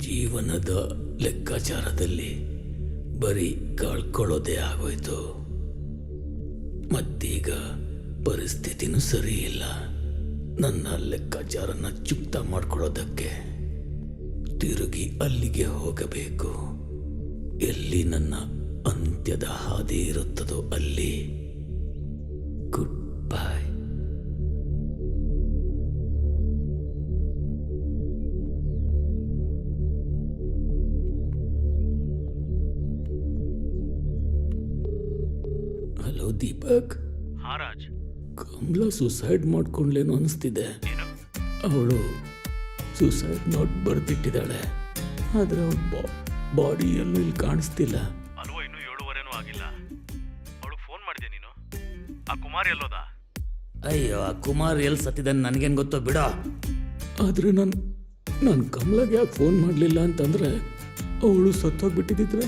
ಜೀವನದ ಲೆಕ್ಕಾಚಾರದಲ್ಲಿ ಬರೀ ಕಳ್ಕೊಳ್ಳೋದೇ ಆಗೋಯ್ತು. ಮತ್ತೀಗ ಪರಿಸ್ಥಿತಿನೂ ಸರಿ ಇಲ್ಲ. ನನ್ನ ಲೆಕ್ಕಾಚಾರನ ಚುಕ್ತ ಮಾಡ್ಕೊಳ್ಳೋದಕ್ಕೆ ತಿರುಗಿ ಅಲ್ಲಿಗೆ ಹೋಗಬೇಕು. ಎಲ್ಲಿ ನನ್ನ ಅಂತ್ಯದ ಹಾದಿ ಇರುತ್ತದೋ ಅಲ್ಲಿ. Good bye. Hello Deepak. Raj, Kamala suicide ಮಾಡ್ಕೊಂಡ್ಲೇನೋ ಅನಿಸ್ತಿದೆ. ಅವಳು ಸುಸೈಡ್ ನೋಟ್ ಬರೆದಿಟ್ಟಿದ್ದಾಳೆ, ಆದರೆ ಅವಳ ಬಾಡಿ ಎಲ್ಲೂ ಇಲ್ಲಿ ಕಾಣಿಸ್ತಿಲ್ಲ. ಅಲ್ವೋ ಇನ್ನೂ 7:15 ಆಗಿಲ್ಲ. ಅವಳು ಫೋನ್ ಮಾಡಿದೆ ನೀನು? ಆ ಕುಮಾರ್ ಎಲ್ಲೋದ? ಅಯ್ಯೋ, ಆ ಕುಮಾರ್ ಎಲ್ಲಿ ಸತ್ತಿದ್ದಾನೆ ನನಗೇನು ಗೊತ್ತೋ ಬಿಡೋ. ಆದರೆ ನಾನು ಕಮಲಾಗೆ ಯಾಕೆ ಫೋನ್ ಮಾಡಲಿಲ್ಲ ಅಂತಂದರೆ ಅವಳು ಸತ್ತೋಗ್ಬಿಟ್ಟಿದ್ದಿದ್ರೆ